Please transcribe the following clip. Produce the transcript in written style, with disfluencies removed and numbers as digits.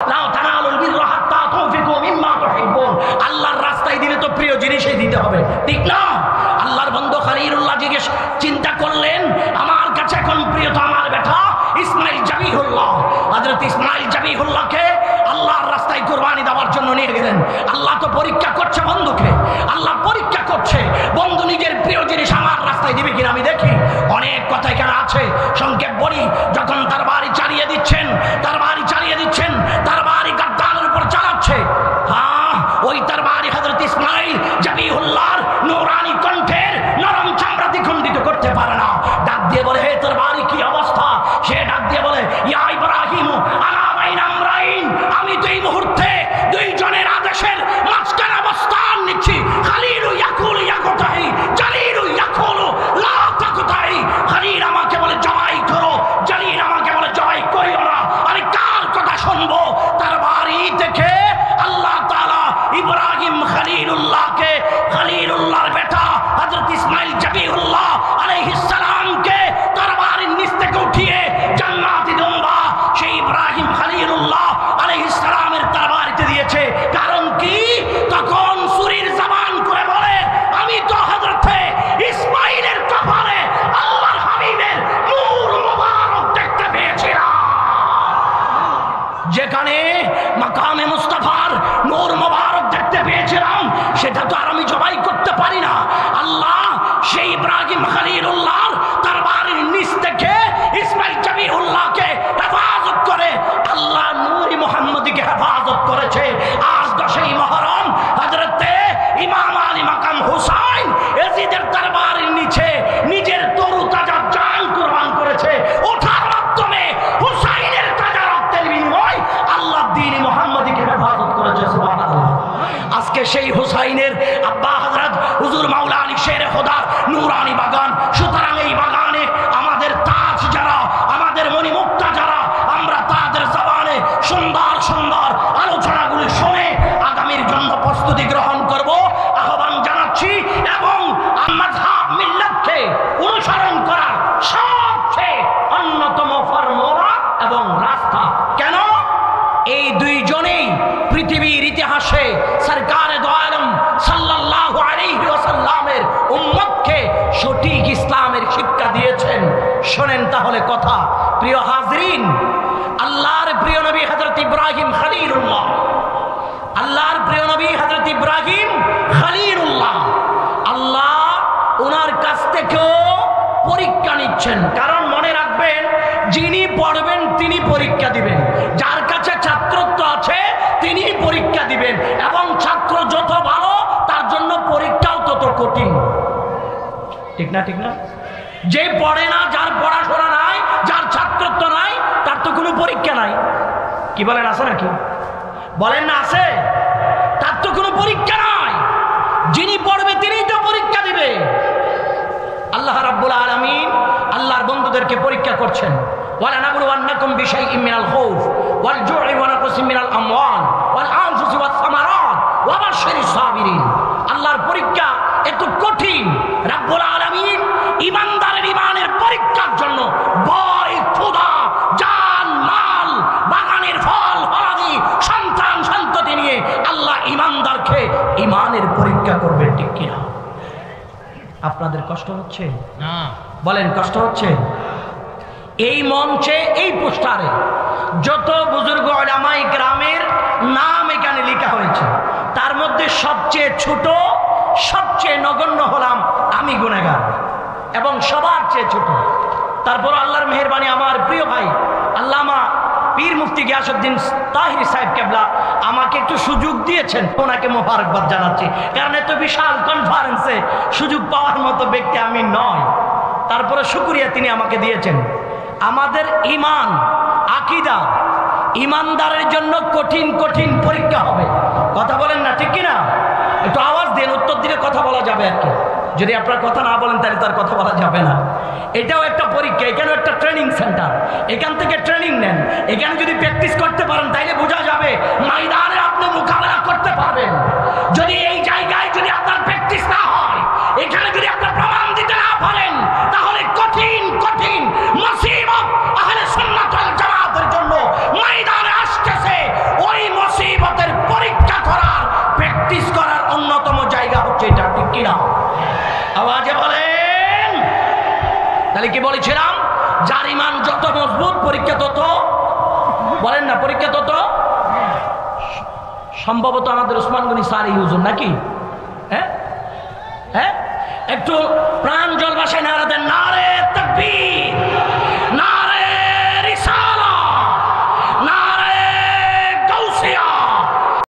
লা তানালুল বিররা হাত্তা তুনফিকু মিম্মা তুহিব্বুন। আল্লাহর রাস্তায় দিলে তো প্রিয় জিনিসই দিতে হবে, ঠিক না? আল্লাহর বন্ধু খলিলুল্লাহ জিজ্ঞেস চিন্তা করলেন, আমার কাছে এখন প্রিয় তো আমার বেটা ইসমাইল জাবিহুল্লাহ। হযরত ইসমাইল জাবিহুল্লাহকে আল্লাহর রাস্তায় কুরবানি দেওয়ার জন্য নিয়ে গেলেন। আল্লাহ তো পরীক্ষা করছে বন্ধুকে, আল্লাহ পরীক্ষা করছে বন্ধু নিজের প্রিয় জিনিস আমার রাস্তায় দিবে কিনা আমি দেখি। অনেক কথা এখানে আছে, সংক্ষেপ বলি। যখন তার বাড়ি চালিয়ে দিচ্ছেন, তার বাড়ি গাদ্দারের উপর চালাচ্ছে, হ্যাঁ ওই তার বাড়ি হযরত ইসমাইল জাবিহুল্লাহর নূরানি কণ্ঠের নরম চামড়া দ্বিখণ্ডিত করতে পারে না। ডাক দিয়ে বলে, হে তোর বাড়ি কি অবস্থা? সে ডাক দিয়ে বলে, ইয়া ইব্রাহিম আনা বাইনা আমরাইন, আমি তো এই মুহূর্তে দুইজনের আদেশের মাঝখানে অবস্থান নিচ্ছি। খালিলু ইয়াকুলু ইয়াকুতাহি, জালিলু ইয়াকুলু লা তাকুতাহি। খালিল আমাকে বলে জবাই করো, জালিল আমাকে বলে জবাই করিও না। আমি কার কথা শুনবো? তার বাড়ি থেকে আল্লাহ তাআলা ইব্রাহিম খলিলুল্লাহকে, খলিলুল্লাহর বেটা হযরত ইসমাইল জাবিহুল্লাহ আলাইহিস সালামকে তার বাড়ির নিচ থেকে উঠিয়ে জান্নাতি দুম্বা সেই ইব্রাহিম খলিলুল্লাহ আলাইহিস সালামের তার বাড়িতে দিয়েছে। কারণ কি? তখন সুরির জবান করে বলে, আমি তো হযরতে ইসমাইলের কপালে আল্লাহর হাবিবের নূর মুবারক দেখতে পেয়েছিলাম। যেখানে মাকামে মুস্তাফার নূর মুবারক দেখতে পেয়েছিলাম, সেটা তো আর আমি জবাই করতে পারি না। আল্লাহ সেই ইব্রাহিম খলিলুল্লাহর তার বাড়ির নিচ থেকে ইসমাইল জাবিহুল্লাহকে হেফাজত করে আল্লাহ নূরি মুহাম্মদীকে হেফাজত করেছে। আজ 10ই মুহররম হযরতে ইমাম আলী মাকাম হুসাইন ইয়াজিদের দরবারের নিচে নিজের তরু তাজা জান কুরবান করেছে। ওঠার মাধ্যমে হুসাইনের তাজা রক্তের বিনিময় আল্লাহ দ্বীন মুহাম্মদীকে হেফাজত করেছে। সুবহানাল্লাহ। আজকে সেই হুসাইনের আব্বা হযরত হুজুর মাওলা আলী শেরে খোদার নূরানি বাগান। সুতরাং এই বাগানে আমাদের তাজ যারা, আমাদের মণিমুক্তা যারা, আমরা তাদের জবানে সুন্দর সুন্দর আলোচনাগুলি শুনে আগামীর জন্য প্রস্তুতি গ্রহণ করব আহ্বান জানাচ্ছি। এবং মাযহাব মিল্লাতকে অনুসরণ করার সবচেয়ে অন্যতম ফর্মুলা এবং রাস্তা কেন? এই দুইজনেই পৃথিবীর ইতিহাসে সরকারে দো আলম সাল্লাল্লাহু আলাইহি ওয়াসাল্লামের উম্মতকে সঠিক ইসলামের শিক্ষা দিয়েছেন। শোনেন তাহলে কথা। প্রিয় হাজরিন, আল্লাহর প্রিয় নবী হযরত ইব্রাহিম খলিলুল্লাহ, আল্লাহর প্রিয় নবী হযরত ইব্রাহিম খলিলুল্লাহ, আল্লাহ ওনার কাছ থেকেও পরীক্ষা নিচ্ছেন। কারণ মনে রাখবেন, যিনি পড়বেন তিনি পরীক্ষা দিবেন, যার কাছে ছাত্রত্ব আছে তিনি পরীক্ষা দিবেন। এবং ছাত্র যত ভালো তার জন্য পরীক্ষাও তত কঠিন, ঠিক না? ঠিক না? যে পড়ে না, যার পড়াশোনা নাই, যার ছাত্রত্ব নাই, তার তো কোনো পরীক্ষা নাই। কি বলেন, আছে নাকি? বলেন না আছে? তার তো কোনো পরীক্ষা নাই। যিনি পড়বে তিনিই তো পরীক্ষা দিবে। আল্লাহ রাব্বুল আলামিন আল্লাহর বন্ধুদেরকে পরীক্ষা করছেন। ওয়ালানাবলুওয়ান্নাকুম বিশাইইম মিনাল খাউফ ওয়াল জু'i ওয়া নাকসিম মিনাল আমওয়াল ওয়াল আনফুসি ওয়াস সামারাত ওয়া বাশশিরিস সাবিরিন। আল্লাহর পরীক্ষা এত কঠিন। রাব্বুল আলামিন ঈমানদারের ঈমানের পরীক্ষার জন্য ভয়, ক্ষুধা, জান, মাল, বাগানের ফল, ফলাদি, সন্তান, সন্ততি নিয়ে আল্লাহ ঈমানদারকে ঈমানের পরীক্ষা করবে, ঠিক কিনা? আপনাদের কষ্ট হচ্ছে না? বলেন, কষ্ট হচ্ছে? এই মঞ্চে, এই পোস্টারে যত বুজুর্গ উলামায়ে কেরামের নাম এখানে লেখা হয়েছে, তার মধ্যে সবচেয়ে ছোট, সবচেয়ে নগণ্য হলাম আমি গুনাহগার, এবং সবার চেয়ে ছোট। তারপর আল্লাহর মেহেরবানি আমার প্রিয় ভাই আল্লামা পীর মুফতি গিয়াসউদ্দিন তাহিরি সাহেব কেবলা আমাকে একটু সুযোগ দিয়েছেন, ওনাকে মোবারকবাদ জানাচ্ছি। কারণ এত বিশাল কনফারেন্সে সুযোগ পাওয়ার মতো ব্যক্তি আমি নয়। তারপরে শুকরিয়া তিনি আমাকে দিয়েছেন। আমাদের ঈমান, আকীদা, ঈমানদারের জন্য কঠিন কঠিন পরীক্ষা হবে। কথা বলেন না, ঠিক কিনা? একটু আওয়াজ দেন, উত্তর দিলে কথা বলা যাবে আর কি। যদি আপনার কথা না বলেন তাহলে তার কথা বলা যাবে না। এটাও একটা পরীক্ষা, এখানেও একটা ট্রেনিং সেন্টার। এখান থেকে ট্রেনিং নেন। এখানে যদি প্র্যাকটিস করতে পারেন তাইলে বোঝা যাবে ময়দানে আপনি মোকাবেলা করতে পারবেন। যদি এই জায়গায় যদি আপনার প্র্যাকটিস না হয়, এখানে যদি আপনার প্রমাণ দিতে না পারেন, তাহলে কঠিন কঠিন মুসিবত আহলে সুন্নাত ওয়াল জামাতের জন্য ময়দানে আসতেছে। তাহলে কি বলেছিলাম, যার ইমান যত মজবুত পরীক্ষা তত, বলেন না পরীক্ষা তত। সম্ভবত আমাদের ওসমান গনি স্যার এই হুজুর নাকি? হ্যাঁ হ্যাঁ, একটু প্রাণ জল বাসায় নাড়া দেন